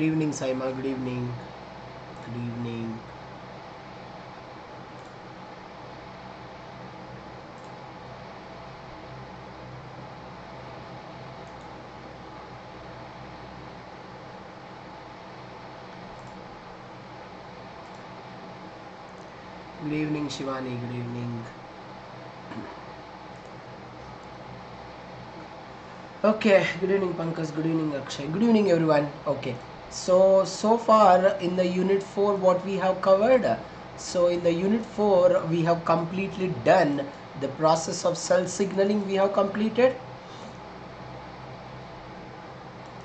Good evening, Saima. Good evening. Good evening. Good evening, Shivani. Good evening. Okay, good evening, Pankaj. Good evening, Akshay. Good evening, everyone. Okay, so far in the unit 4, what we have covered. So in the unit 4, we have completely done the process of cell signaling. We have completed.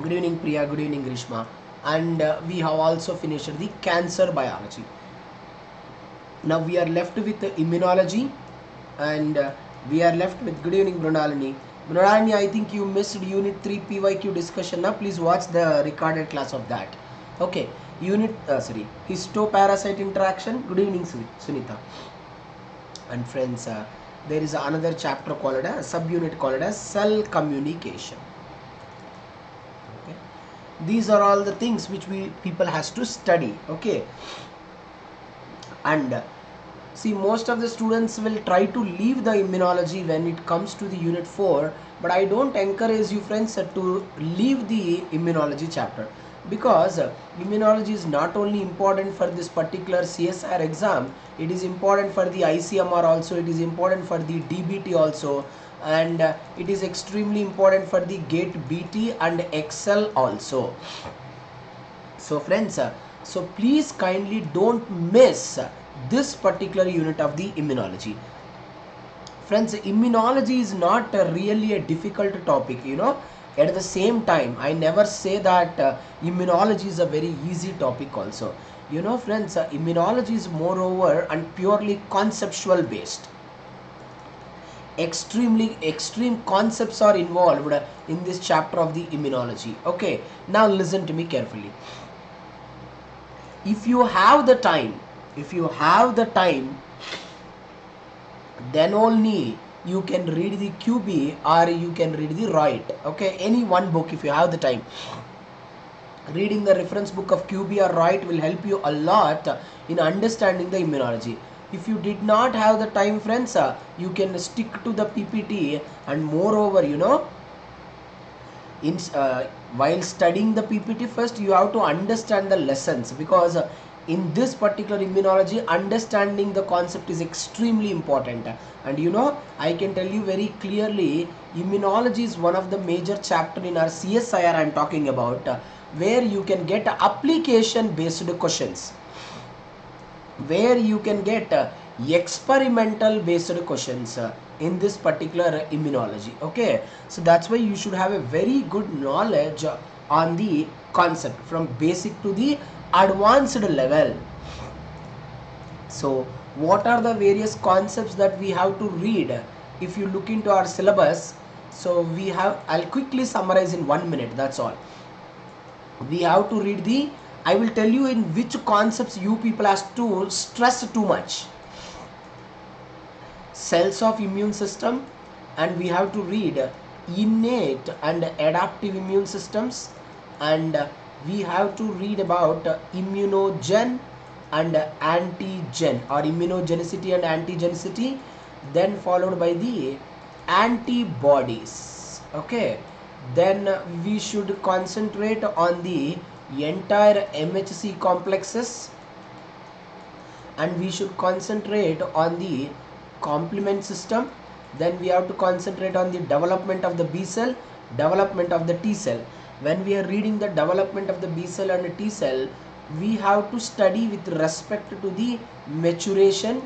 Good evening, Priya. Good evening, Grishma. And we have also finished the cancer biology. Now we are left with the immunology, and we are left with, good evening, Brunalini. Brunalini, I think you missed unit 3 PYQ discussion. Now please watch the recorded class of that. Okay, histoparasite interaction. Good evening, Sunita. And friends, there is another chapter called a subunit called as cell communication. Okay, these are all the things which people has to study. Okay, and see, most of the students will try to leave the immunology when it comes to the unit 4, but I don't encourage you, friends, to leave the immunology chapter, because immunology is not only important for this particular CSIR exam, it is important for the ICMR also, it is important for the DBT also, and it is extremely important for the GATE BT and Excel also. So friends, so please kindly don't miss this particular unit of the immunology. Friends, immunology is not really a difficult topic, at the same time I never say that immunology is a very easy topic also. Friends, immunology is moreover and purely conceptual based. Extreme concepts are involved in this chapter of the immunology. Okay, now listen to me carefully. If you have the time, then only you can read the QB or you can read the Reut. Okay, any one book if you have the time. Reading the reference book of QB or Reut will help you a lot in understanding the immunology. If you did not have the time, friends, you can stick to the PPT, and moreover, while studying the PPT, first you have to understand the lessons, because in this particular immunology, understanding the concept is extremely important. And I can tell you very clearly, immunology is one of the major chapter in our CSIR I am talking about, where you can get application based questions, where you can get experimental based questions in this particular immunology. Okay, so that's why you should have a very good knowledge on the concept from basic to the advanced level. So what are the various concepts that we have to read if you look into our syllabus? So we have, I'll quickly summarize in 1 minute, that's all. We have to read I will tell you in which concepts you people have to stress too much. Cells of immune system, and we have to read innate and adaptive immune systems, and we have to read about immunogen and antigen, or immunogenicity and antigenicity, then followed by the antibodies. Okay, then we should concentrate on the entire MHC complexes, and we should concentrate on the complement system. Then we have to concentrate on the development of the B cell, development of the T cell. When we are reading the development of the B cell and the T cell, we have to study with respect to the maturation,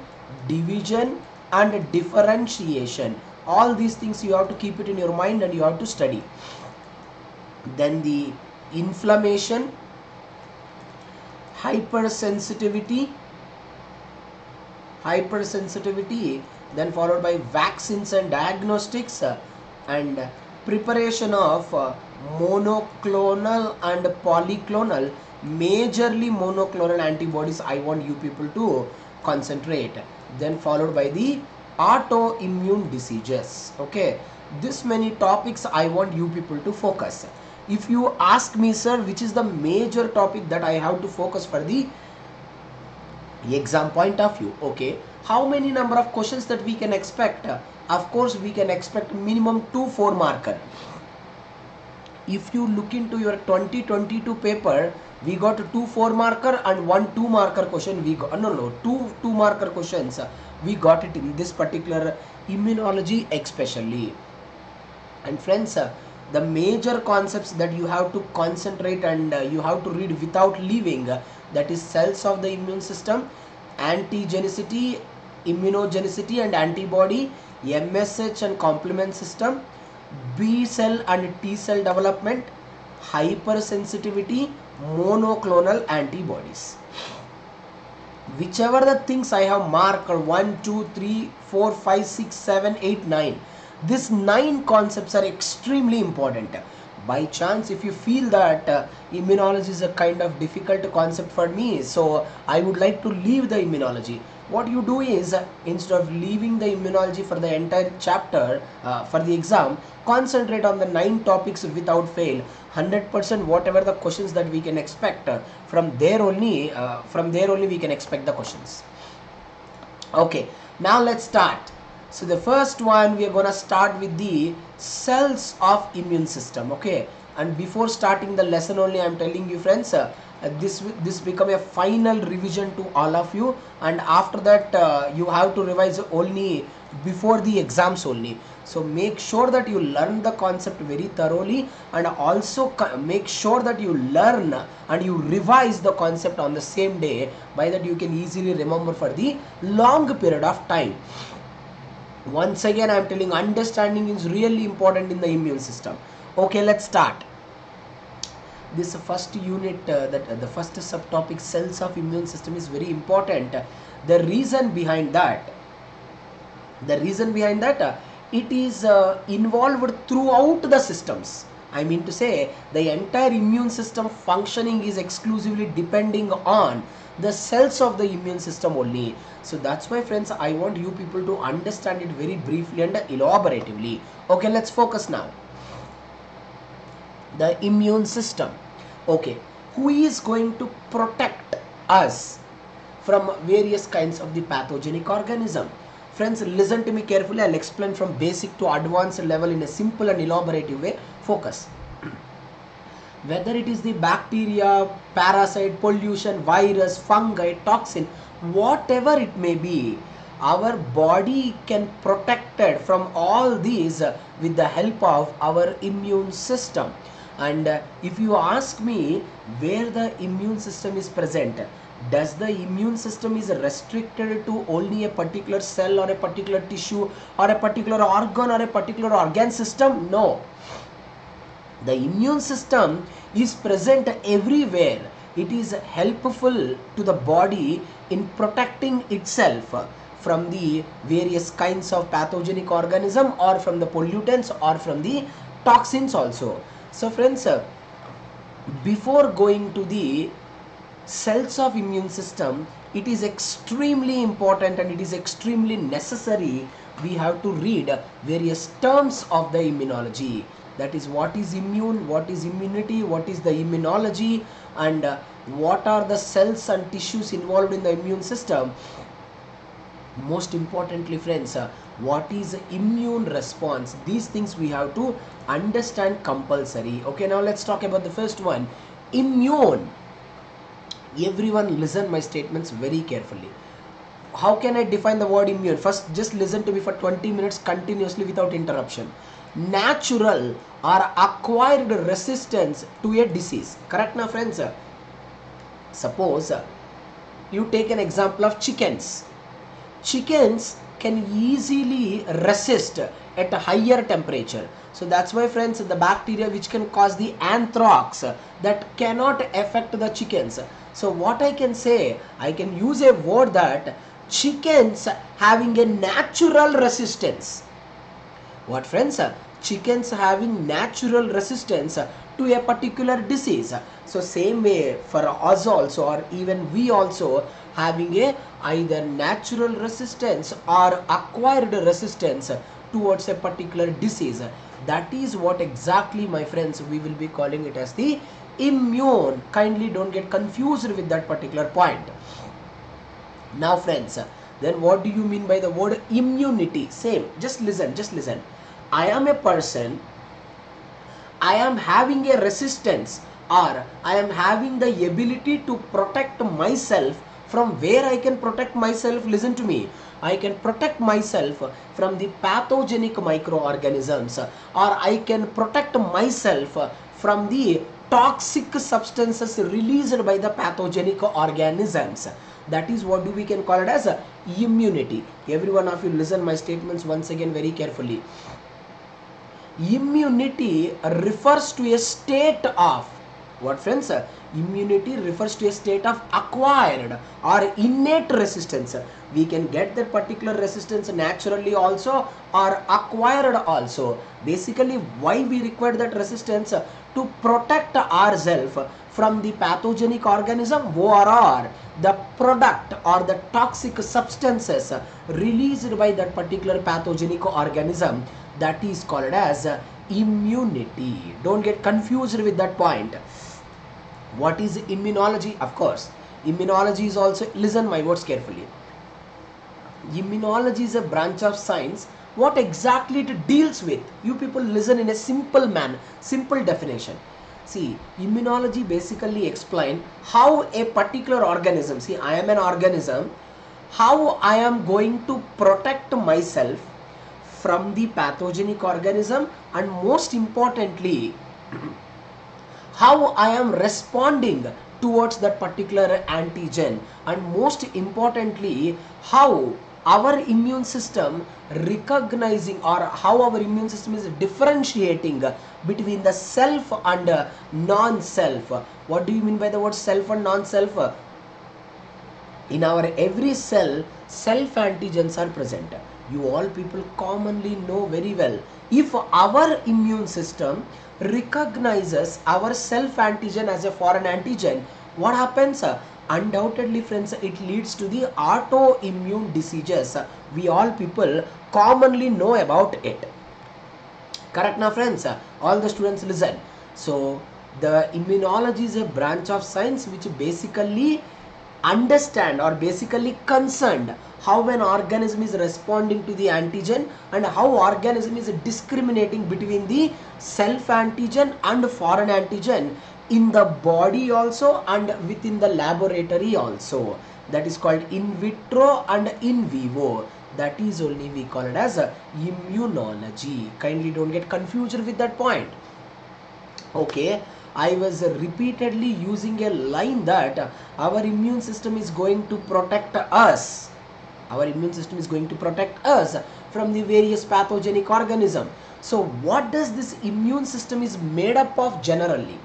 division and differentiation. All these things you have to keep it in your mind and you have to study. Then the inflammation, hypersensitivity, then followed by vaccines and diagnostics, and preparation of monoclonal and polyclonal, majorly monoclonal antibodies I want you people to concentrate. Then followed by the autoimmune diseases. Okay, this many topics I want you people to focus. If you ask me, sir, which is the major topic that I have to focus for the exam point of view, okay, how many number of questions that we can expect? Of course, we can expect minimum 2 4 marker. If you look into your 2022 paper, we got 2 4 marker and 1 2 marker question. We got two 2 marker questions. We got it in this particular immunology especially. And friends, the major concepts that you have to concentrate and you have to read without leaving, that is cells of the immune system, antigenicity, immunogenicity and antibody, MSH and complement system, B cell and T cell development, hypersensitivity, monoclonal antibodies. Whichever the things I have marked 1, 2, 3, 4, 5, 6, 7, 8, 9. These 9 concepts are extremely important. By chance, if you feel that immunology is a kind of difficult concept for me, so I would like to leave the immunology. What you do is, instead of leaving the immunology for the entire chapter for the exam, concentrate on the 9 topics without fail. 100% whatever the questions that we can expect, from there only we can expect the questions. Okay, now let's start. So the first one, we are gonna start with the cells of immune system. Okay, and before starting the lesson only, I am telling you friends, this become a final revision to all of you, and after that you have to revise only before the exams only. So make sure that you learn the concept very thoroughly, and also make sure that you learn and you revise the concept on the same day. By that you can easily remember for the long period of time. Once again, I am telling, understanding is really important in the immune system. Okay, let's start. This first unit, the first subtopic, cells of immune system, is very important. The reason behind that, it is involved throughout the systems. I mean to say, the entire immune system functioning is exclusively depending on the cells of the immune system only. So that's why friends, I want you people to understand it very briefly and elaboratively. Okay, let's focus now. The immune system. Okay, who is going to protect us from various kinds of the pathogenic organism? Friends, listen to me carefully. I'll explain from basic to advanced level in a simple and elaborative way. Focus. Whether it is the bacteria, parasite, pollution, virus, fungi, toxin, whatever it may be, our body can protect it from all these with the help of our immune system. And if you ask me where the immune system is present, does the immune system is restricted to only a particular cell or a particular tissue or a particular organ or a particular organ system? No. The immune system is present everywhere. It is helpful to the body in protecting itself from the various kinds of pathogenic organism, or from the pollutants, or from the toxins also. So friends, before going to the cells of immune system, it is extremely important and it is extremely necessary we have to read various terms of the immunology. That is, what is immune, what is immunity, what is the immunology, and what are the cells and tissues involved in the immune system. Most importantly friends, what is immune response? These things we have to understand compulsory. Okay, now let's talk about the first one, immune. Everyone listen my statements very carefully. How can I define the word immune? First, just listen to me for 20 minutes continuously without interruption. Natural or acquired resistance to a disease. Correct now friends? Suppose you take an example of chickens. Chickens can easily resist at a higher temperature. So that's why friends, the bacteria which can cause the anthrax, that cannot affect the chickens. So what I can say, I can use a word that chickens having a natural resistance. What friends? chickens having natural resistance to a particular disease. So same way for us also, or even we also having a either natural resistance or acquired resistance towards a particular disease. That is what exactly, my friends, we will be calling it as the immune. Kindly don't get confused with that particular point. Now friends, then what do you mean by the word immunity? Same, just listen. I am a person, I am having a resistance, or I am having the ability to protect myself. From where I can protect myself? Listen to me. I can protect myself from the pathogenic microorganisms, or I can protect myself from the toxic substances released by the pathogenic organisms. That is what we can call it as immunity. Every one of you listen my statements once again very carefully. Immunity refers to a state of what, friends? Immunity refers to a state of acquired or innate resistance. We can get that particular resistance naturally also or acquired also. Basically, why we require that resistance? To protect ourselves from the pathogenic organism or the product or the toxic substances released by that particular pathogenic organism. That is called as immunity. Don't get confused with that point. What is immunology? Of course, immunology is also, listen my words carefully. Immunology is a branch of science. What exactly it deals with? You people listen in a simple manner, simple definition. See, immunology basically explain how a particular organism, see, I am an organism, how I am going to protect myself from the pathogenic organism, and most importantly, how I am responding towards that particular antigen, and most importantly, how our immune system recognizing, or how our immune system is differentiating between the self and non-self. What do you mean by the word self and non-self? In our every cell, self antigens are present. You all people commonly know very well. If our immune system recognizes our self antigen as a foreign antigen, what happens? Undoubtedly, friends, it leads to the autoimmune diseases. We all people commonly know about it. Correct now, friends? All the students listen. So the immunology is a branch of science which basically understand or basically concerned how an organism is responding to the antigen and how organism is discriminating between the self antigen and foreign antigen in the body also and within the laboratory also. That is called in vitro and in vivo. That is only we call it as immunology. Kindly don't get confused with that point. Okay, I was repeatedly using a line that our immune system is going to protect us. Our immune system is going to protect us from the various pathogenic organism. So what does this immune system is made up of generally?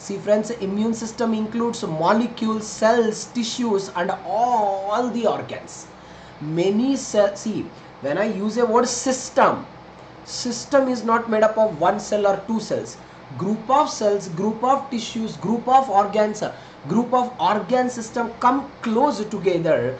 See friends, immune system includes molecules, cells, tissues and all the organs. Many cells, see, when I use a word system, system is not made up of one cell or two cells. Group of cells, group of tissues, group of organs, group of organ system come close together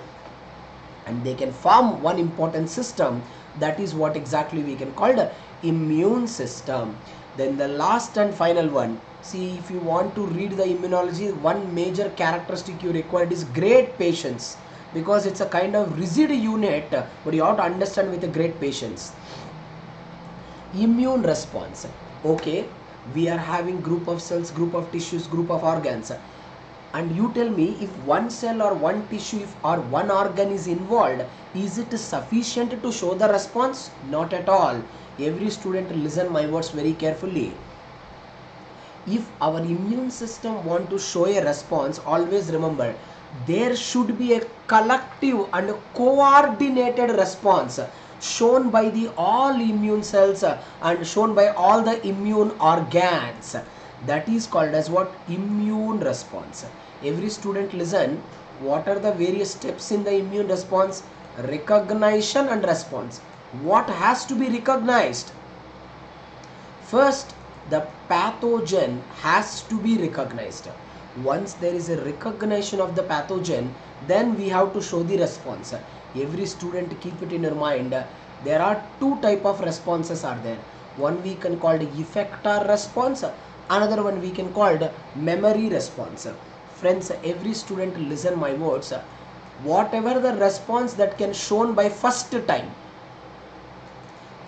and they can form one important system. That is what exactly we can call the immune system. Then the last and final one, see, if you want to read the immunology, one major characteristic you require is great patience, because it's a kind of rigid unit, but you have to understand with a great patience. Immune response. Okay, we are having group of cells, group of tissues, group of organs, and you tell me if one cell or one tissue or one organ is involved, is it sufficient to show the response? Not at all. Every student listen my words very carefully. If our immune system want to show a response, always remember there should be a collective and coordinated response shown by the all immune cells and shown by all the immune organs. That is called as what? Immune response. Every student listen, what are the various steps in the immune response? Recognition and response. What has to be recognized? First, the pathogen has to be recognized. Once there is a recognition of the pathogen, then we have to show the response. Every student keep it in your mind. There are two type of responses are there. One we can call the effector response, another one we can call the memory response. Friends, every student listen my words. Whatever the response that can shown by first time,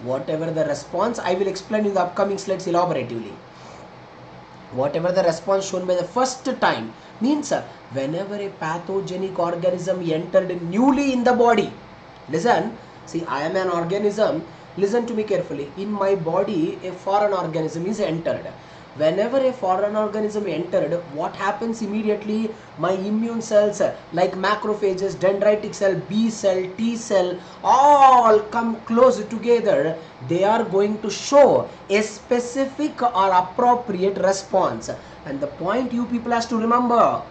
whatever the response, I will explain in the upcoming slides elaboratively. Whatever the response shown by the first time means whenever a pathogenic organism entered newly in the body. Listen, see, I am an organism. Listen to me carefully. In my body, a foreign organism is entered. Whenever a foreign organism entered, what happens immediately? My immune cells like macrophages, dendritic cell, B cell, T cell, all come close together. They are going to show a specific or appropriate response. And the point you people has to remember,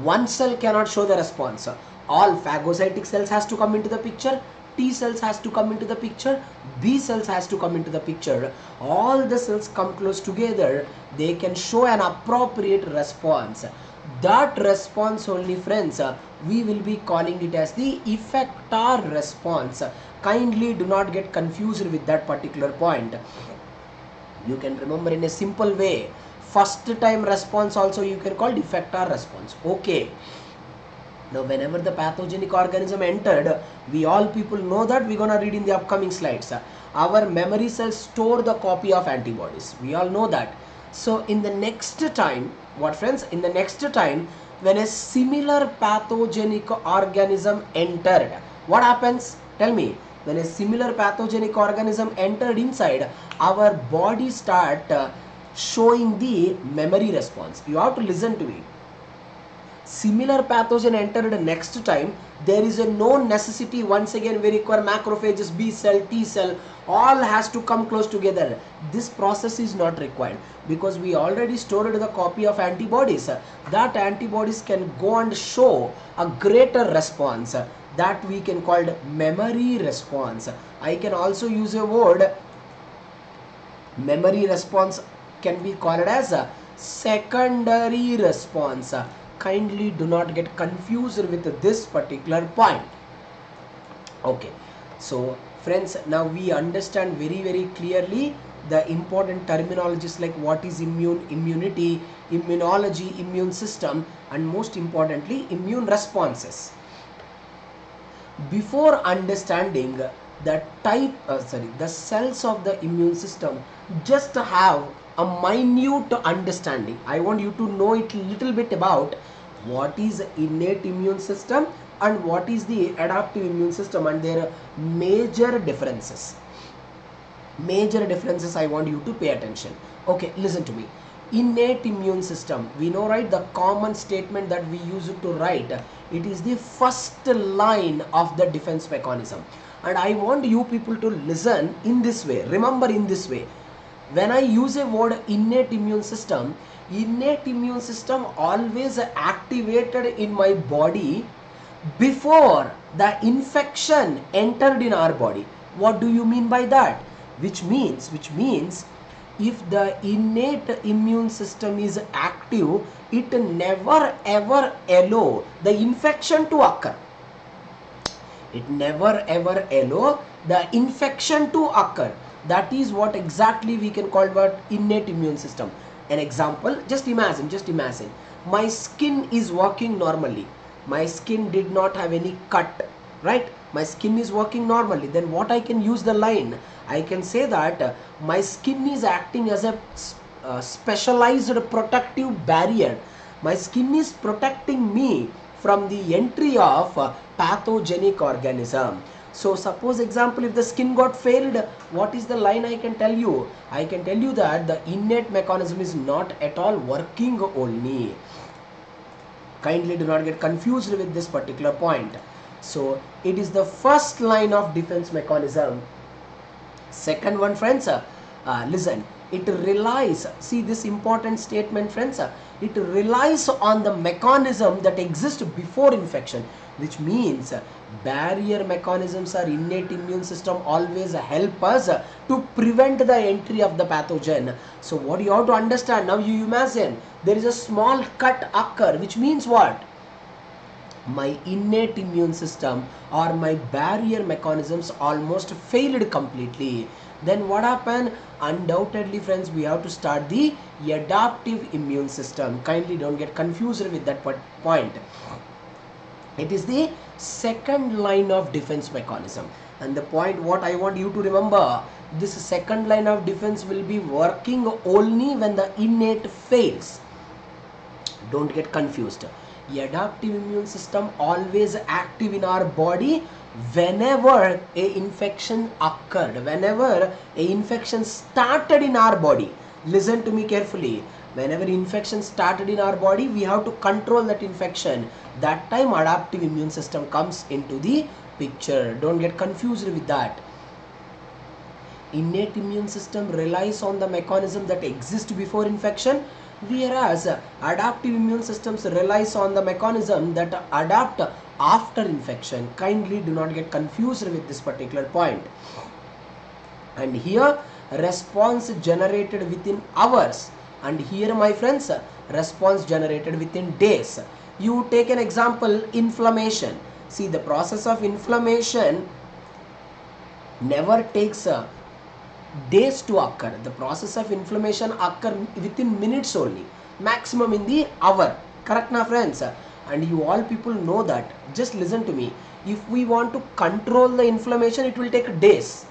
one cell cannot show the response. All phagocytic cells has to come into the picture. T cells has to come into the picture, B cells has to come into the picture. All the cells come close together, they can show an appropriate response. That response only, friends, we will be calling it as the effector response. Kindly do not get confused with that particular point. You can remember in a simple way. First time response also you can call effector response. Okay. Now, whenever the pathogenic organism entered, we all people know that we're gonna read in the upcoming slides. Our memory cells store the copy of antibodies. We all know that. So, in the next time, what friends? In the next time, when a similar pathogenic organism entered, what happens? Tell me. When a similar pathogenic organism entered inside, our body start showing the memory response. You have to listen to it. Similar pathogen entered next time, there is a no necessity. Once again we require macrophages, B cell, T cell, all has to come close together. This process is not required because we already stored the copy of antibodies. That antibodies can go and show a greater response that we can call memory response. I can also use a word, memory response can be called as a secondary response. Kindly do not get confused with this particular point. Okay, so friends, now we understand very clearly the important terminologies like what is immunity, immunology, immune system, and most importantly immune responses. Before understanding the the cells of the immune system, just have a minute understanding. I want you to know it little bit about what is innate immune system and what is the adaptive immune system and their major differences. Major differences I want you to pay attention. Okay, listen to me. Innate immune system, we know, right, the common statement that we use to write, it is the first line of the defense mechanism. And I want you people to listen in this way, remember in this way. When I use a word innate immune system always activated in my body before the infection entered in our body. What do you mean by that? Which means if the innate immune system is active, it never ever allow the infection to occur. It never ever allow the infection to occur. That is what exactly we can call what innate immune system. An example, just imagine, my skin is working normally. My skin did not have any cut, right? My skin is working normally. Then what I can use the line, I can say that my skin is acting as a specialized protective barrier. My skin is protecting me from the entry of pathogenic organism. So suppose example, if the skin got failed, what is the line I can tell you? I can tell you that the innate mechanism is not at all working only. Kindly do not get confused with this particular point. So it is the first line of defense mechanism. Second one, friends, listen, it relies, see this important statement, friends, it relies on the mechanism that exists before infection. which means barrier mechanisms or innate immune system always help us to prevent the entry of the pathogen. So what you have to understand, now you imagine there is a small cut occur, which means what? My innate immune system or my barrier mechanisms almost failed completely. Then what happened? Undoubtedly, friends, we have to start the adaptive immune system. Kindly don't get confused with that point. It is the second line of defense mechanism. And the point what I want you to remember, this second line of defense will be working only when the innate fails. Don't get confused. The adaptive immune system always active in our body whenever a infection occurred, whenever a infection started in our body. Listen to me carefully. Whenever infection started in our body, we have to control that infection. That time adaptive immune system comes into the picture. Don't get confused with that. Innate immune system relies on the mechanism that exists before infection, whereas adaptive immune systems relies on the mechanism that adapt after infection. Kindly do not get confused with this particular point. And here response generated within hours, and here my friends response generated within days. You take an example, inflammation. See, the process of inflammation never takes days to occur. The process of inflammation occur within minutes only, maximum in the hour. Correct na friends? And you all people know that. Just listen to me. If we want to control the inflammation, it will take days.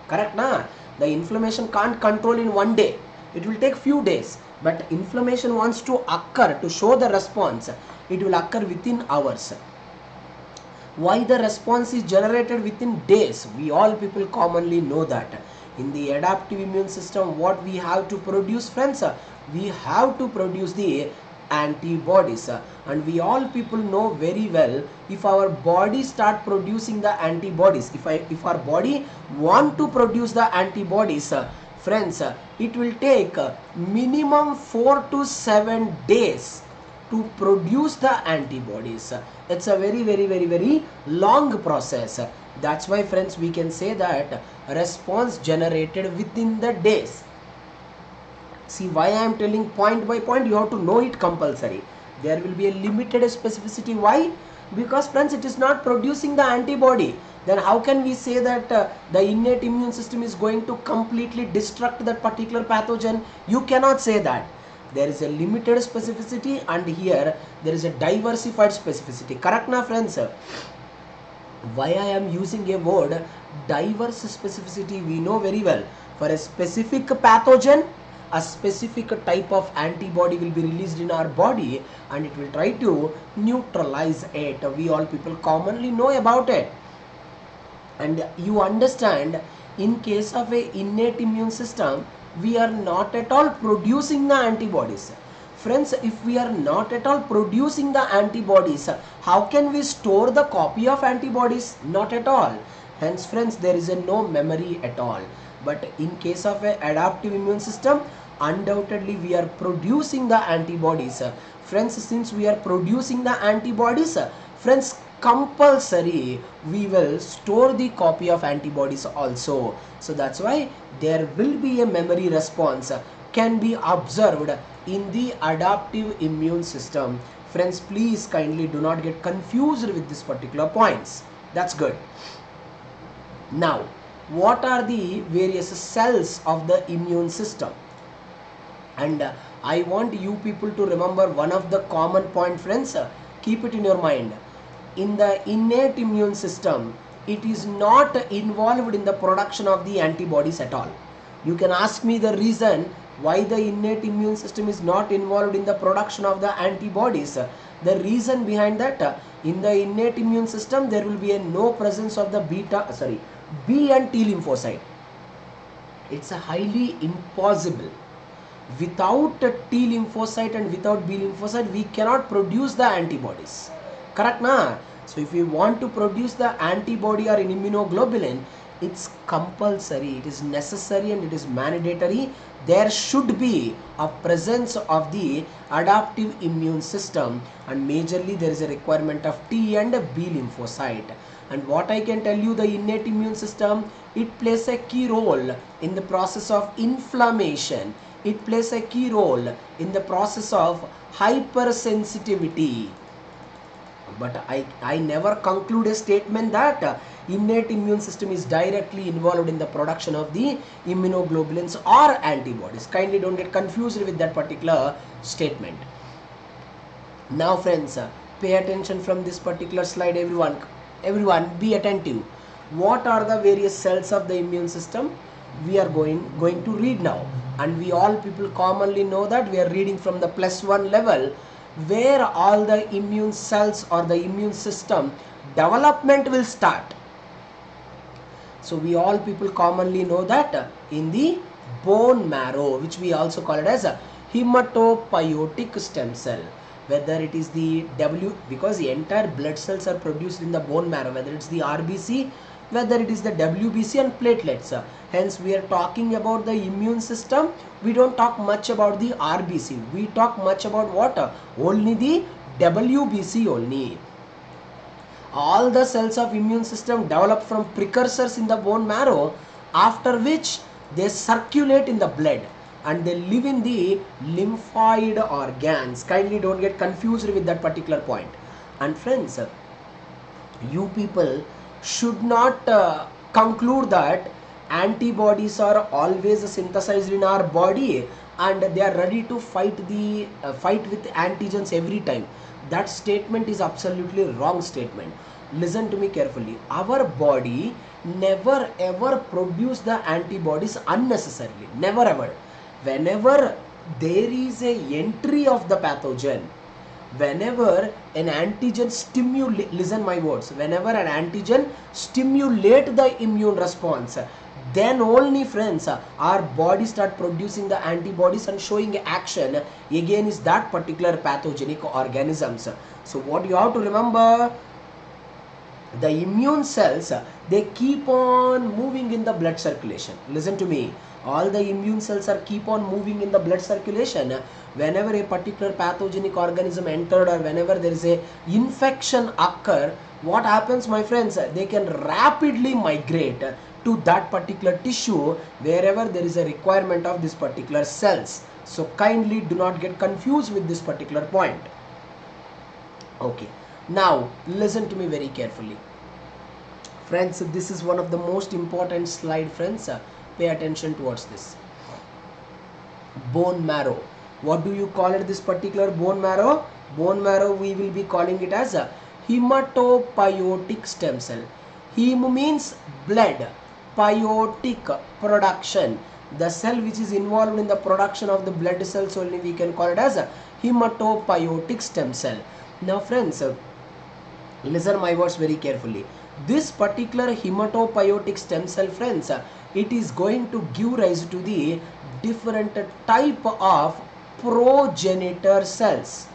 Correct na? The inflammation can't control in one day. It will take few days. But inflammation wants to occur, to show the response, it will occur within hours. Why the response is generated within days? We all people commonly know that. In the adaptive immune system, what we have to produce, friends? We have to produce the antibodies, and we all people know very well, if our body start producing the antibodies, if our body want to produce the antibodies, friends, it will take minimum 4 to 7 days to produce the antibodies. It's a very long process. That's why, friends, we can say that response generated within the days. See, why I am telling point by point, you have to know it compulsory. There will be a limited specificity. Why? Because, friends, it is not producing the antibody. Then how can we say that the innate immune system is going to completely destruct that particular pathogen? You cannot say that. There is a limited specificity, and here there is a diversified specificity. Correct na, friends? Why I am using a word diverse specificity? We know very well, for a specific pathogen, a specific type of antibody will be released in our body, and it will try to neutralize it. We all people commonly know about it. And you understand, in case of a innate immune system, we are not at all producing the antibodies. Friends, if we are not at all producing the antibodies, how can we store the copy of antibodies? Not at all. Hence, friends, there is no memory at all. But in case of an adaptive immune system, undoubtedly we are producing the antibodies. Friends, since we are producing the antibodies, friends, compulsory we will store the copy of antibodies also. So that's why there will be a memory response can be observed in the adaptive immune system. Friends, please kindly do not get confused with this particular points. That's good. Now, what are the various cells of the immune system? And I want you people to remember one of the common point, friends. Keep it in your mind. In the innate immune system, it is not involved in the production of the antibodies at all. You can ask me the reason why the innate immune system is not involved in the production of the antibodies. The reason behind that, in the innate immune system, there will be a no presence of the B and T lymphocyte. It's a highly impossible. Without T lymphocyte and without B lymphocyte, we cannot produce the antibodies. Correct na? So if we want to produce the antibody or an immunoglobulin, It's compulsory, it is necessary, and it is mandatory. There should be a presence of the adaptive immune system, and majorly there is a requirement of T and B lymphocyte. And what I can tell you, the innate immune system, it plays a key role in the process of inflammation. It plays a key role in the process of hypersensitivity. But I never conclude a statement that innate immune system is directly involved in the production of the immunoglobulins or antibodies. Kindly don't get confused with that particular statement. Now friends, pay attention from this particular slide. Everyone be attentive. What are the various cells of the immune system? We are going to read now, and we all people commonly know that we are reading from the +1 level, where all the immune cells or the immune system development will start. So we all people commonly know that in the bone marrow, which we also call it as a hematopoietic stem cell, whether it is the because the entire blood cells are produced in the bone marrow, whether it's the RBC, whether it is the WBC and platelets. Hence we are talking about the immune system. We don't talk much about the RBC. We talk much about what? Only the WBC only. All the cells of immune system develop from precursors in the bone marrow, after which they circulate in the blood and they live in the lymphoid organs. Kindly don't get confused with that particular point. And friends, you people should not conclude that antibodies are always synthesized in our body and they are ready to fight with antigens every time. That statement is absolutely wrong statement. Listen to me carefully. Our body never ever produce the antibodies unnecessarily. Never ever. Whenever there is a entry of the pathogen, whenever an antigen stimulate, listen my words, whenever an antigen stimulate the immune response, then only friends our body start producing the antibodies and showing action against that particular pathogenic organisms. So what you have to remember, the immune cells, they keep on moving in the blood circulation. Listen to me, all the immune cells are keep on moving in the blood circulation. Whenever a particular pathogenic organism entered or whenever there is a infection occur, what happens my friends, they can rapidly migrate to that particular tissue wherever there is a requirement of this particular cells. So kindly do not get confused with this particular point. Okay, now listen to me very carefully. Friends, this is one of the most important slide, friends. Pay attention towards this. Bone marrow. What do you call it, this particular bone marrow? Bone marrow, we will be calling it as a hematopoietic stem cell. Hem means blood, poietic production. The cell which is involved in the production of the blood cells only we can call it as a hematopoietic stem cell. Now friends, listen my words very carefully. This particular hematopoietic stem cell, friends, it is going to give rise to the different type of progenitor cells.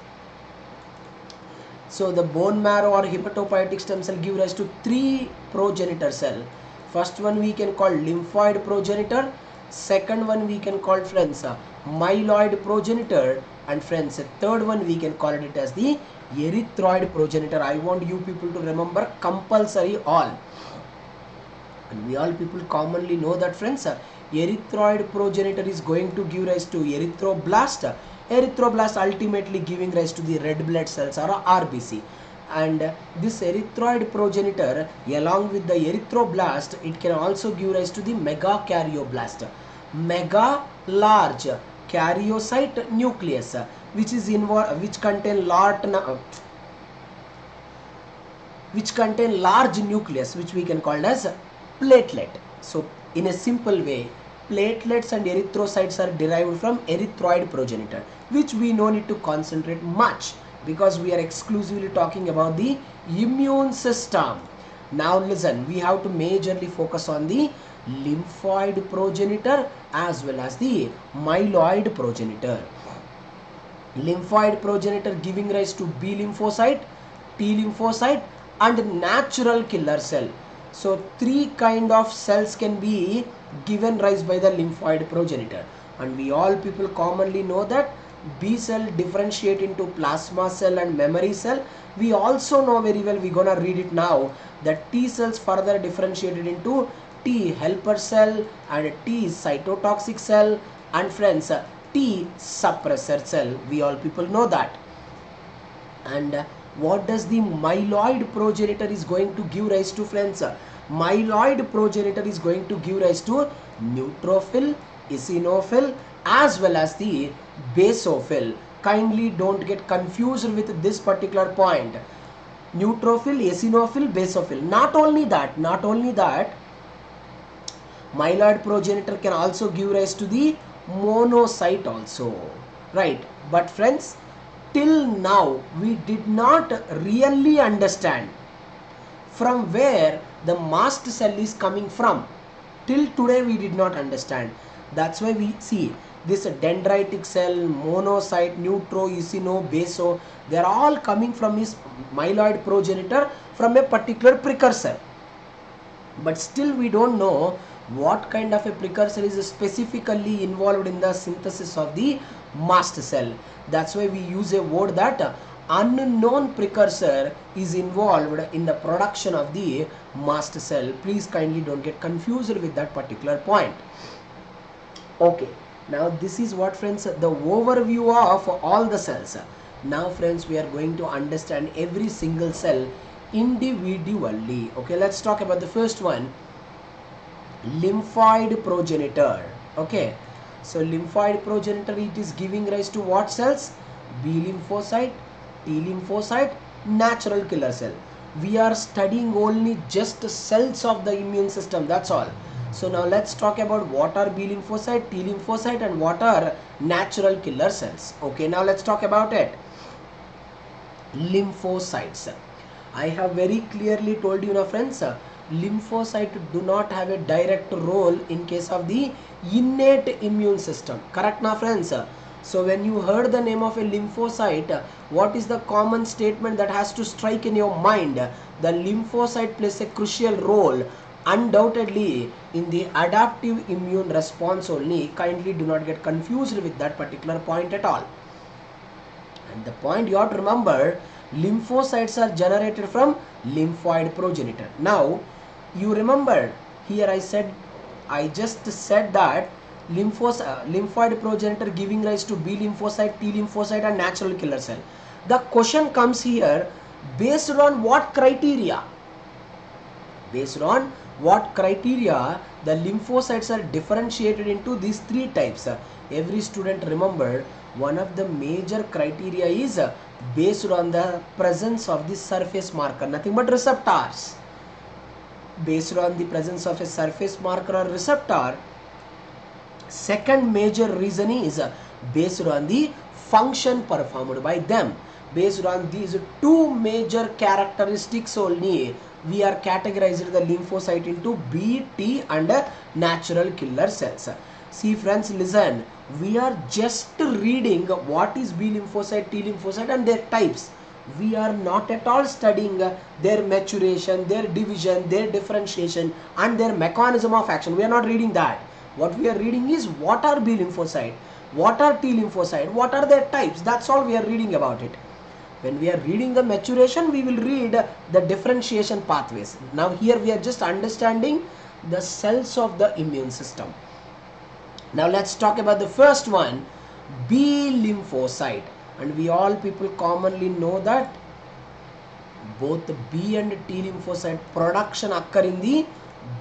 So the bone marrow or hematopoietic stem cell give rise to 3 progenitor cell. First one we can call lymphoid progenitor, second one we can call, friends, myeloid progenitor, and friends, third one we can call it as the erythroid progenitor. I want you people to remember compulsory all. And we all people commonly know that, friends, erythroid progenitor is going to give rise to erythroblast. Erythroblast ultimately giving rise to the red blood cells or RBC. And this erythroid progenitor along with the erythroblast, it can also give rise to the megakaryoblast. Mega, large, karyocyte nucleus, which is involved, which contain large nucleus, which we can call as platelet. So in a simple way, platelets and erythrocytes are derived from erythroid progenitor, which we no need to concentrate much because we are exclusively talking about the immune system. Now listen, we have to majorly focus on the lymphoid progenitor as well as the myeloid progenitor. Lymphoid progenitor giving rise to B lymphocyte, T lymphocyte and natural killer cell. So three kind of cells can be given rise by the lymphoid progenitor, and we all people commonly know that B cell differentiate into plasma cell and memory cell. We also know very well, we're gonna read it now, that T cells further differentiated into T helper cell and T cytotoxic cell, and friends, T suppressor cell. We all people know that. And what does the myeloid progenitor is going to give rise to, friends? Myeloid progenitor is going to give rise to neutrophil, eosinophil, as well as the basophil. Kindly don't get confused with this particular point. Neutrophil, eosinophil, basophil. Not only that, myeloid progenitor can also give rise to the monocyte also, right? But friends, till now we did not really understand from where the mast cell is coming from. Till today we did not understand. That's why we see this dendritic cell, monocyte, neutro, eosino, baso, they are all coming from his myeloid progenitor from a particular precursor. But still we don't know what kind of a precursor is specifically involved in the synthesis of the mast cell. That's why we use a word that unknown precursor is involved in the production of the mast cell. Please kindly don't get confused with that particular point. Okay, now this is what, friends, the overview of all the cells. Now friends, we are going to understand every single cell individually. Okay, let's talk about the first one, lymphoid progenitor. Okay, so lymphoid progenitor, it is giving rise to what cells? B lymphocyte, T lymphocyte, natural killer cell. We are studying only just cells of the immune system, that's all. So now let's talk about what are B lymphocyte, T lymphocyte, and what are natural killer cells. Okay, now let's talk about it. Lymphocytes. I have very clearly told you now, friends, lymphocyte do not have a direct role in case of the innate immune system. Correct now, friends? So when you heard the name of a lymphocyte, what is the common statement that has to strike in your mind? The lymphocyte plays a crucial role undoubtedly in the adaptive immune response only. Kindly do not get confused with that particular point at all. And the point you have to remember, lymphocytes are generated from lymphoid progenitor. Now you remember here I just said that lymphoid progenitor giving rise to B lymphocyte, T lymphocyte, and natural killer cell. The question comes here, based on what criteria? Based on what criteria the lymphocytes are differentiated into these three types? Every student remember, one of the major criteria is based on the presence of the surface marker, nothing but receptors. Based on the presence of a surface marker or receptor. Second major reason is based on the function performed by them. Based on these two major characteristics only, we are categorized the lymphocyte into B, T, and natural killer cells. See friends, listen, we are just reading what is B lymphocyte, T lymphocyte, and their types. We are not at all studying their maturation, their division, their differentiation, and their mechanism of action. We are not reading that. What we are reading is what are B lymphocyte, what are T lymphocyte, what are their types. That's all we are reading about it. When we are reading the maturation, we will read the differentiation pathways. Now here we are just understanding the cells of the immune system. Now let's talk about the first one, B lymphocyte. And we all people commonly know that both the B and T lymphocyte production occur in the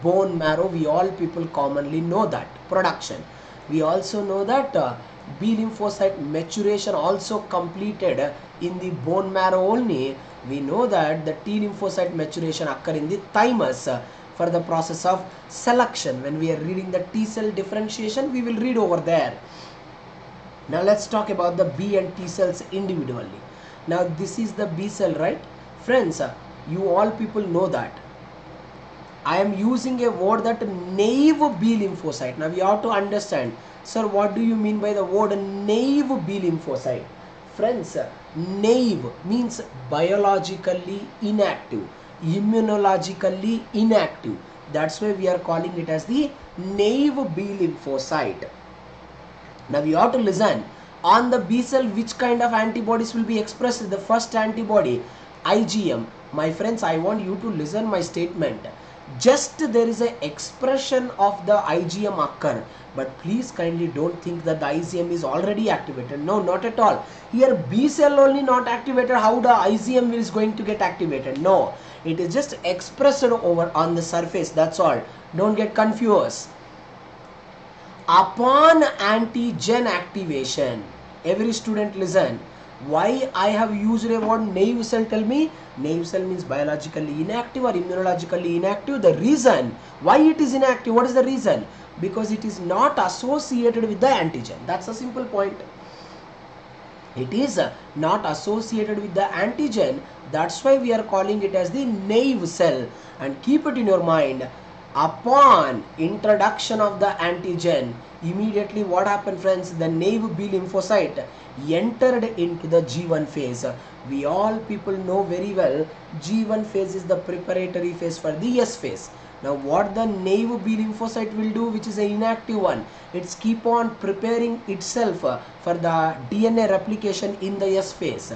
bone marrow. We all people commonly know that production. We also know that B lymphocyte maturation also completed in the bone marrow only. We know that the T lymphocyte maturation occur in the thymus for the process of selection. When we are reading the T cell differentiation, we will read over there. Now let's talk about the B and T cells individually. Now this is the B cell, right? Friends, you all people know that I am using a word that naive B lymphocyte. Now you have to understand, sir, what do you mean by the word naive B lymphocyte? Friends, naive means biologically inactive. immunologically inactive. That's why we are calling it as the naive B lymphocyte. Now you have to listen. On the B cell, which kind of antibodies will be expressed? The first antibody, IgM. My friends, I want you to listen my statement. Just there is an expression of the IgM occur, but please kindly don't think that the IgM is already activated. No, not at all. Here B cell only not activated. How the IgM is going to get activated? No, it is just expressed over on the surface. That's all. Don't get confused. Upon antigen activation, every student listen. Why I have used a word naive cell? Tell me. Naive cell means biologically inactive or immunologically inactive. The reason why it is inactive, what is the reason? Because it is not associated with the antigen. That's a simple point. It is not associated with the antigen. That's why we are calling it as the naive cell. And keep it in your mind. Upon introduction of the antigen, immediately what happened, friends? The naive B lymphocyte entered into the G1 phase. We all people know very well G1 phase is the preparatory phase for the S phase. Now what the naive B lymphocyte will do, which is an inactive one, it's keep on preparing itself for the DNA replication in the S phase.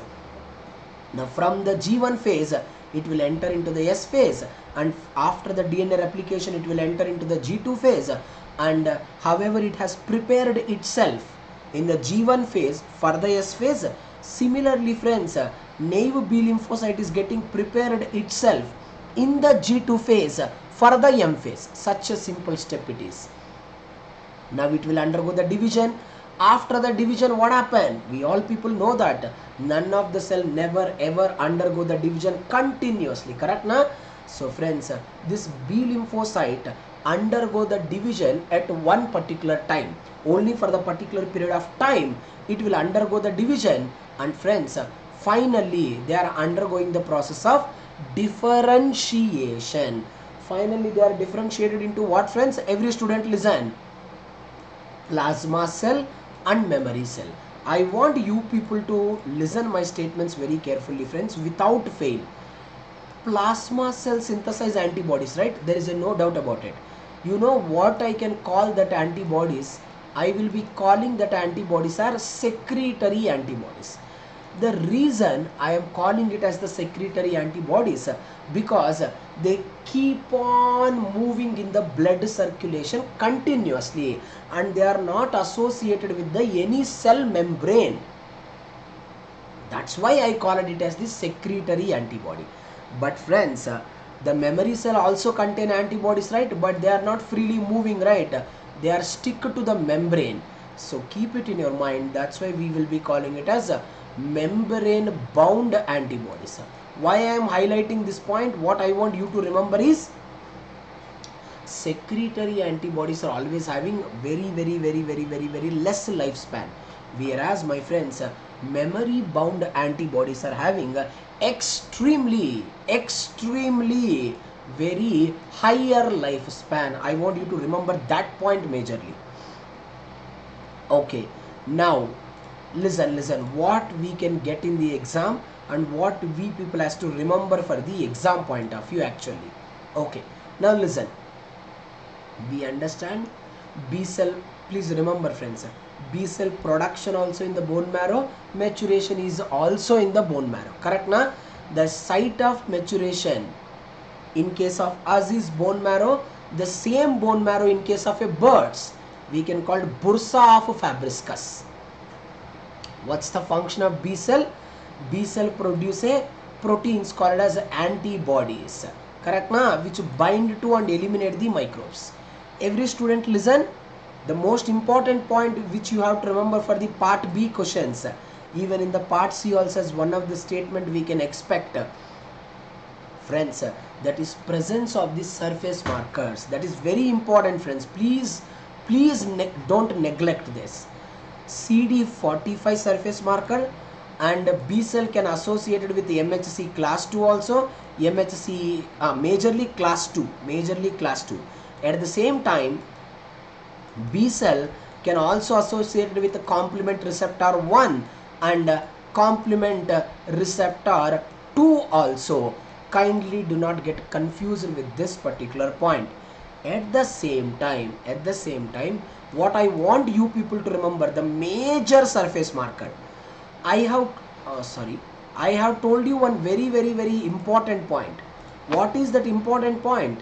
Now from the G1 phase, it will enter into the S phase, and after the DNA replication it will enter into the G2 phase, and however it has prepared itself in the G1 phase for the S phase. Similarly, friends, naive B lymphocyte is getting prepared itself in the G2 phase for the M phase. Such a simple step it is. Now it will undergo the division. After the division, what happened? We all people know that none of the cell never ever undergo the division continuously, correct na? So friends, this B lymphocyte undergo the division at one particular time. Only for the particular period of time it will undergo the division, and friends, finally they are undergoing the process of differentiation. Finally they are differentiated into what, friends? Every student listen. Plasma cell and memory cell. I want you people to listen my statements very carefully, friends, without fail. Plasma cell synthesize antibodies, right? There is no doubt about it. You know what I can call that antibodies? I will be calling that antibodies are secretory antibodies. The reason I am calling it as the secretory antibodies, because they keep on moving in the blood circulation continuously, and they are not associated with the any cell membrane. That's why I call it as the secretory antibody. But friends, the memory cell also contain antibodies, right? But they are not freely moving, right? They are stick to the membrane. So keep it in your mind. That's why we will be calling it as membrane bound antibodies. Why I am highlighting this point? What I want you to remember is secretory antibodies are always having very less lifespan, whereas my friends, memory bound antibodies are having extremely very higher lifespan. I want you to remember that point majorly. Okay, now listen what we can get in the exam and what we people has to remember for the exam point of view actually. Okay, now listen. We understand B cell. Please remember, friends, B cell production also in the bone marrow, maturation is also in the bone marrow, correct na? The site of maturation in case of us is bone marrow. The same bone marrow in case of a birds we can call bursa of Fabriscus. What's the function of B cell? B cell produce a proteins called as antibodies, correct na, which bind to and eliminate the microbes. Every student listen. The most important point which you have to remember for the part B questions, even in the part C also as one of the statement we can expect, friends, that is presence of the surface markers. That is very important, friends. Please don't neglect this. CD45 surface marker, and B cell can associate it with the MHC class 2 also, MHC majorly class 2. At the same time, B cell can also associate with the complement receptor 1 and complement receptor 2 also. kindly do not get confused with this particular point. At the same time, what I want you people to remember, the major surface marker. I have told you one very important point. What is that important point?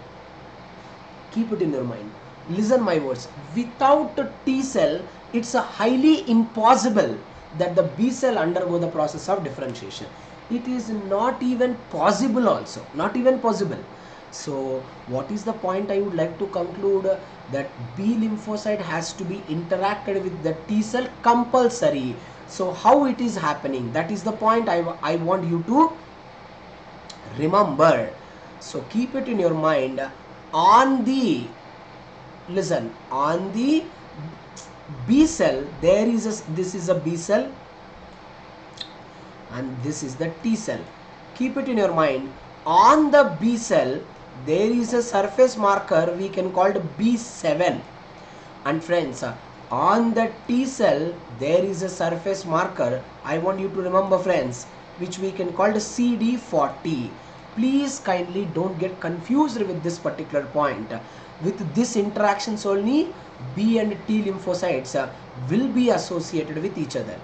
Keep it in your mind. Listen my words. Without a T cell, it's a highly impossible that the B cell undergo the process of differentiation. It is not even possible also. Not even possible. So what is the point I would like to conclude? That B lymphocyte has to be interacted with the T cell compulsory. So how it is happening? That is the point I want you to remember. So keep it in your mind. On the B cell, this is a B cell and this is the T cell. Keep it in your mind. On the B cell, there is a surface marker we can call it B7. And friends, on the T cell, there is a surface marker, I want you to remember friends, which we can call CD40. Please kindly don't get confused with this particular point. With this interactions only, B and T lymphocytes will be associated with each other.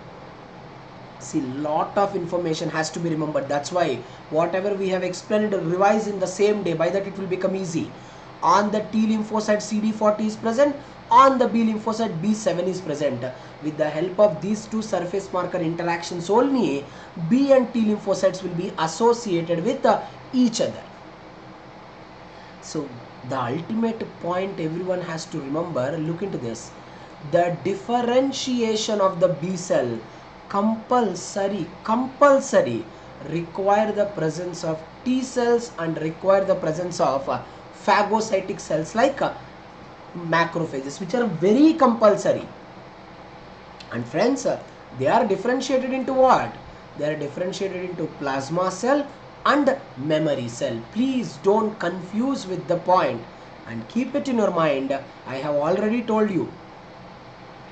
See, lot of information has to be remembered. That's why whatever we have explained, revise in the same day. By that it will become easy. On the T lymphocyte CD40 is present. On the B lymphocyte B7 is present. With the help of these two surface marker interactions only, B and T lymphocytes will be associated with each other. So the ultimate point everyone has to remember, look into this. The differentiation of the B cell compulsory require the presence of T cells and require the presence of phagocytic cells like macrophages, which are very compulsory. And friends, they are differentiated into what? They are differentiated into plasma cell and memory cell. Please don't confuse with the point and keep it in your mind. I have already told you,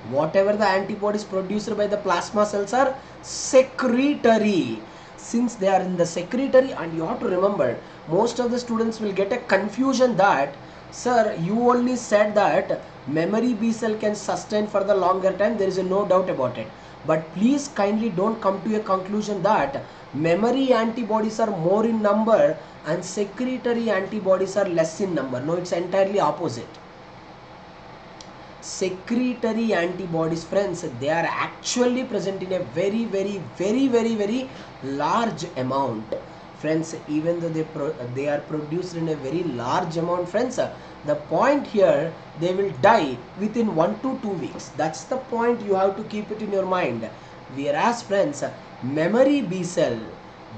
whatever the antibodies produced by the plasma cells are secretory. Since they are in the secretory, and you have to remember, most of the students will get a confusion that, sir, you only said that memory B cell can sustain for the longer time. There is no doubt about it. But please kindly don't come to a conclusion that memory antibodies are more in number and secretory antibodies are less in number. No, it's entirely opposite. Secretory antibodies, friends, they are actually present in a very large amount. Friends, even though they are produced in a very large amount, friends, the point here, they will die within 1 to 2 weeks. That's the point you have to keep it in your mind. Whereas friends, memory B cell,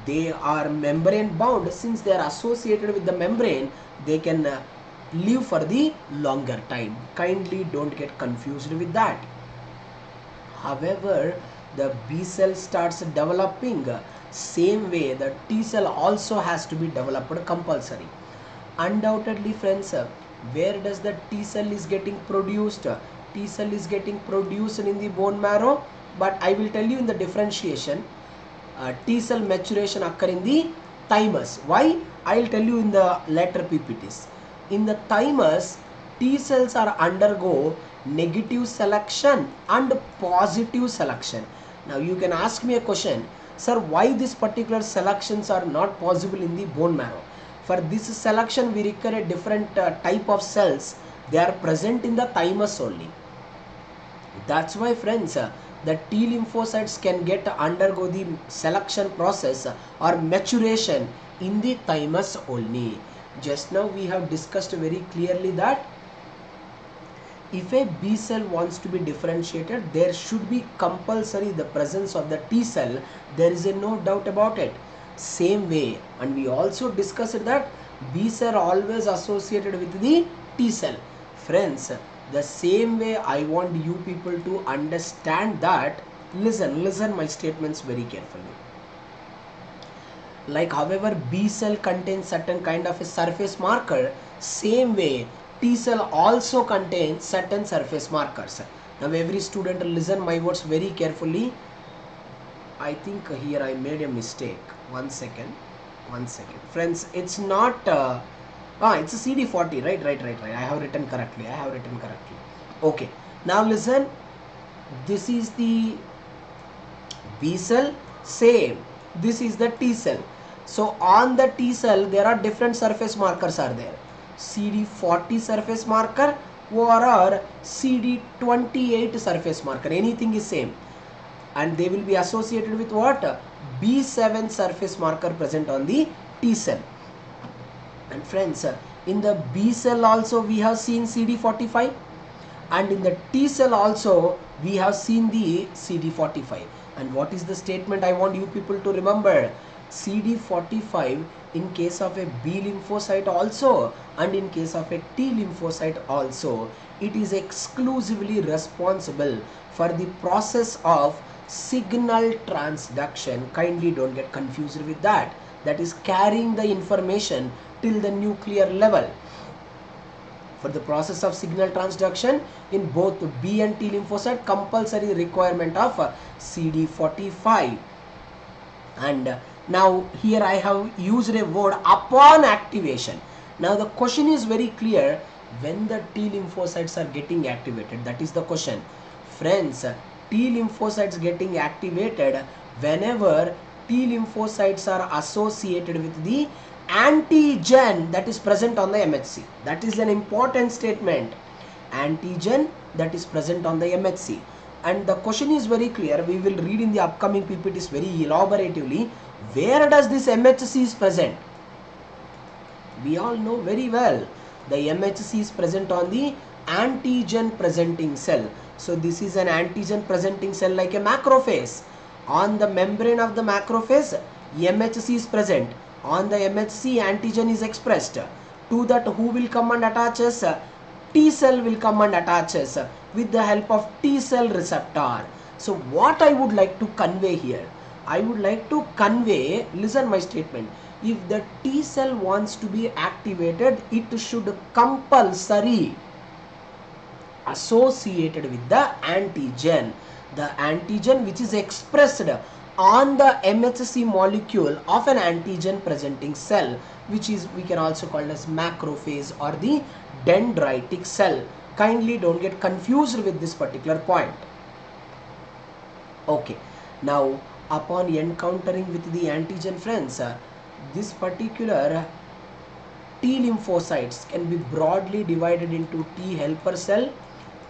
they are membrane bound. Since they are associated with the membrane, they can live for the longer time. Kindly don't get confused with that. However, the B cell starts developing same way the T cell also has to be developed compulsory. Undoubtedly friends, where does the T cell is getting produced? T cell is getting produced in the bone marrow, but I will tell you in the differentiation, T cell maturation occur in the thymus. Why? I will tell you in the later PPTs. In the thymus, T cells are undergo negative selection and positive selection. Now you can ask me a question, sir, why these particular selections are not possible in the bone marrow? For this selection we require a different type of cells. They are present in the thymus only. That's why friends, the T lymphocytes can undergo the selection process or maturation in the thymus only. Just now we have discussed very clearly that if a B cell wants to be differentiated, there should be compulsory the presence of the T cell. There is no doubt about it. Same way, and we also discussed that B cell always associated with the T cell. Friends, the same way I want you people to understand that. Listen my statements very carefully. Like however B cell contains certain kind of a surface marker, same way T cell also contains certain surface markers. Now every student listen my words very carefully. I think here I made a mistake. 1 second. 1 second. Friends, it's not, it's a CD40, right? I have written correctly. Okay. Now listen, this is the B cell, same. This is the T cell. So on the T cell, there are different surface markers are there. CD40 surface marker or CD28 surface marker. Anything is same. And they will be associated with what? B7 surface marker present on the T cell. And friends, in the B cell also we have seen CD45, and in the T cell also we have seen the CD45. And what is the statement I want you people to remember? CD45 in case of a B lymphocyte also, and in case of a T lymphocyte also, it is exclusively responsible for the process of signal transduction. Kindly don't get confused with that. That is carrying the information till the nuclear level. For the process of signal transduction in both B and T lymphocyte, compulsory requirement of CD45. And now here I have used a word upon activation. Now the question is very clear, when the T lymphocytes are getting activated, that is the question. Friends, T lymphocytes getting activated whenever T lymphocytes are associated with the antigen that is present on the MHC. That is an important statement. Antigen that is present on the MHC. And the question is very clear. We will read in the upcoming PPTs very elaboratively. Where does this MHC is present? We all know very well. The MHC is present on the antigen presenting cell. So this is an antigen presenting cell like a macrophage. On the membrane of the macrophage, MHC is present. On the MHC, antigen is expressed. To that, who will come and attaches? T cell will come and attaches with the help of T cell receptor. So what I would like to convey here? I would like to convey, listen my statement. If the T cell wants to be activated, it should compulsory associated with the antigen. The antigen which is expressed on the MHC molecule of an antigen presenting cell, which is we can also call as macrophage or the dendritic cell. Kindly don't get confused with this particular point. Okay, now upon encountering with the antigen, friends, this particular T lymphocytes can be broadly divided into T helper cell,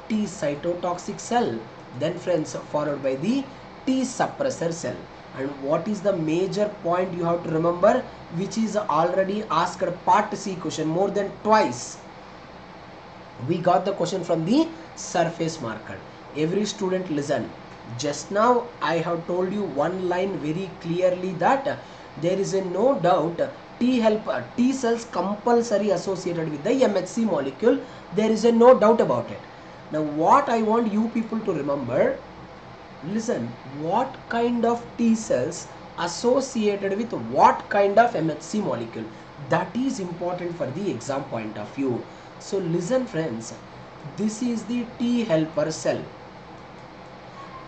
T cytotoxic cell, then friends followed by the T suppressor cell. And what is the major point you have to remember, which is already asked part C question more than twice? We got the question from the surface marker. Every student listen. Just now I have told you one line very clearly that there is a no doubt T cells compulsory associated with the MHC molecule. There is a no doubt about it. Now what I want you people to remember, listen, what kind of T cells associated with what kind of MHC molecule? That is important for the exam point of view. So listen friends, this is the T helper cell.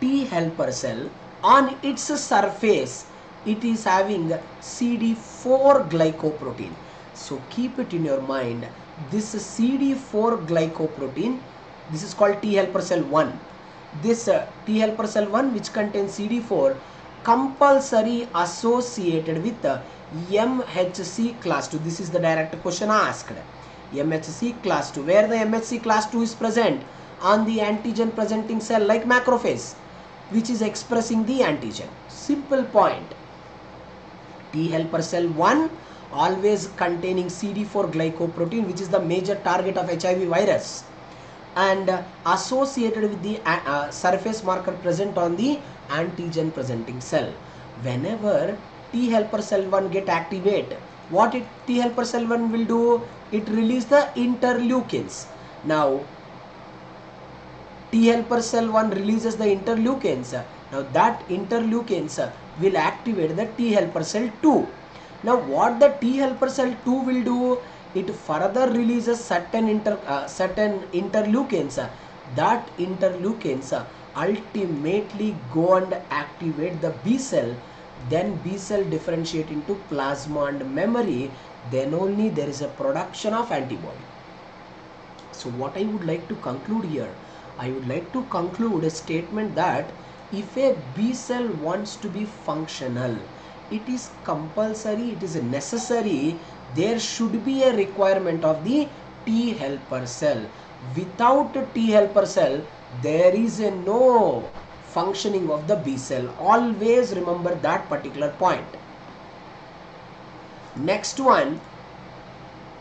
T helper cell, on its surface it is having CD4 glycoprotein. So keep it in your mind, this CD4 glycoprotein, this is called T helper cell 1. This T helper cell 1 which contains CD4 compulsory associated with MHC class 2. This is the direct question asked. MHC class 2. Where the MHC class 2 is present? On the antigen presenting cell like macrophage, which is expressing the antigen. Simple point. T helper cell 1 always containing CD4 glycoprotein, which is the major target of HIV virus, and associated with the surface marker present on the antigen presenting cell. Whenever T helper cell 1 get activate, what T helper cell 1 will do? It release the interleukins. Now T helper cell 1 releases the interleukins. Now that interleukins will activate the T helper cell 2. Now what the T helper cell 2 will do? It further releases certain interleukins. That interleukins ultimately go and activate the B cell, then B cell differentiate into plasma and memory, then only there is a production of antibody. So what I would like to conclude here, I would like to conclude a statement that if a B cell wants to be functional, it is compulsory, it is necessary, there should be a requirement of the T helper cell. Without T helper cell, there is a no functioning of the B cell. Always remember that particular point. Next one,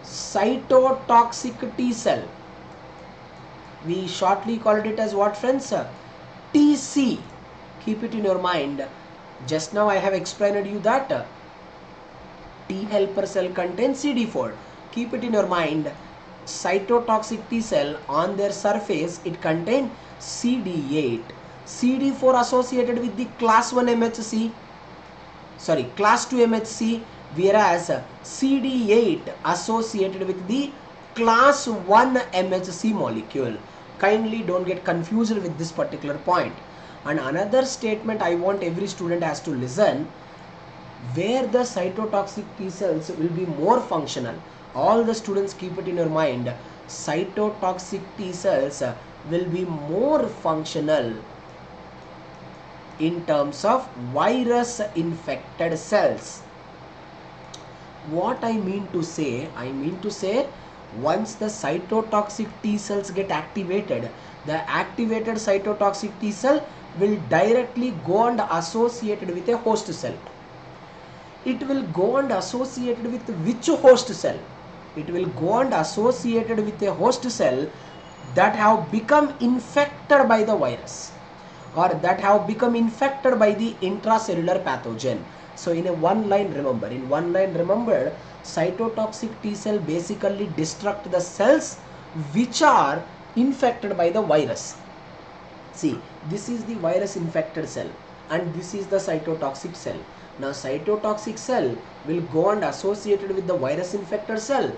cytotoxic T cell. We shortly called it as what, friends? TC. Keep it in your mind. Just now I have explained you that T helper cell contains CD4. Keep it in your mind. Cytotoxic T cell, on their surface it contains CD8. CD4 associated with the class 1 MHC, class 2 MHC, whereas CD8 associated with the class 1 MHC molecule. Kindly don't get confused with this particular point. And another statement I want every student has to listen, where the cytotoxic T cells will be more functional. All the students keep it in your mind. Cytotoxic T cells will be more functional in terms of virus infected cells. What I mean to say, once the cytotoxic T cells get activated, the activated cytotoxic T cell will directly go and associated with a host cell. It will go and associated with which host cell? It will go and associated with a host cell that have become infected by the virus, or that have become infected by the intracellular pathogen. So in one line remember, cytotoxic T cell basically destruct the cells which are infected by the virus. See, this is the virus infected cell and this is the cytotoxic cell. Now cytotoxic cell will go and associated with the virus infected cell,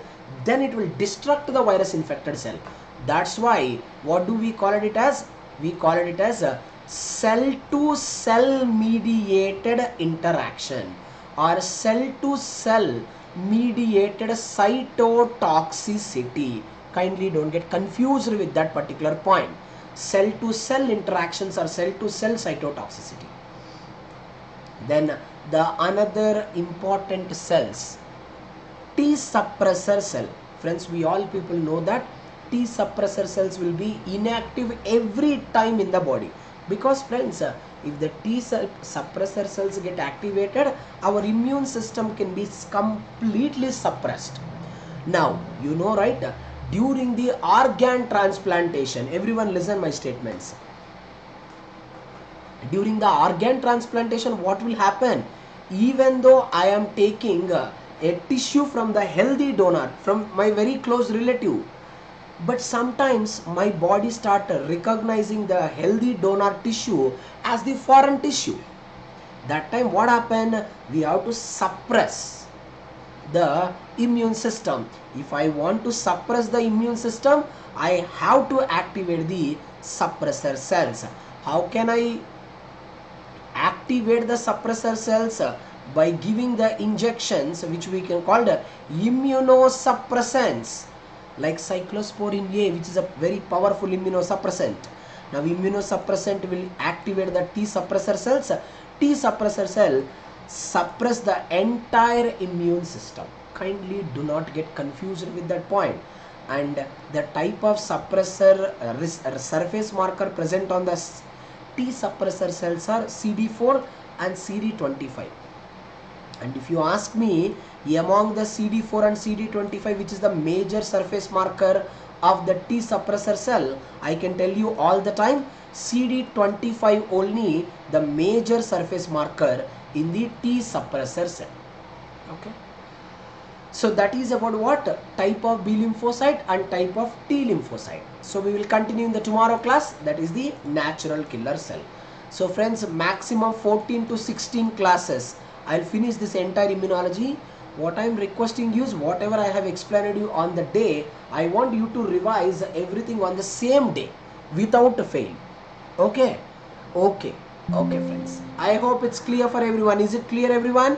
then it will destruct the virus infected cell. That's why, what do we call it as? We call it as a cell to cell mediated interaction, or cell to cell mediated cytotoxicity. Kindly don't get confused with that particular point. Cell to cell interactions or cell to cell cytotoxicity. Then the another important cells, T suppressor cell. Friends, we all people know that T suppressor cells will be inactive every time in the body, because friends, if the T cell suppressor cells get activated, our immune system can be completely suppressed. Now you know, right, during the organ transplantation, everyone listen my statements. During the organ transplantation, what will happen? Even though I am taking a tissue from the healthy donor, from my very close relative, but sometimes my body start recognizing the healthy donor tissue as the foreign tissue. That time what happen? We have to suppress the immune system. If I want to suppress the immune system, I have to activate the suppressor cells. How can I activate the suppressor cells? By giving the injections which we can call the immunosuppressants, like cyclosporin A, which is a very powerful immunosuppressant. Now immunosuppressant will activate the T suppressor cells. T suppressor cell suppress the entire immune system. Kindly do not get confused with that point. And the type of suppressor surface marker present on the T suppressor cells are CD4 and CD25. And if you ask me, among the CD4 and CD25, which is the major surface marker of the T suppressor cell, I can tell you all the time, CD25 only the major surface marker in the T suppressor cell. Okay. So that is about what? Type of B lymphocyte and type of T lymphocyte. So we will continue in the tomorrow class, that is the natural killer cell. So friends, maximum 14 to 16 classes. I'll finish this entire immunology. What I am requesting you is, whatever I have explained you on the day, I want you to revise everything on the same day without fail. Okay. Okay friends, I hope it's clear for everyone. Is it clear everyone?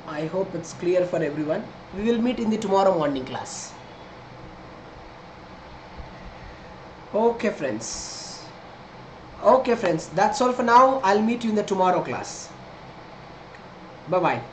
I hope it's clear for everyone. We will meet in the tomorrow morning class. Okay friends. Okay friends, that's all for now. I'll meet you in the tomorrow class. Bye bye.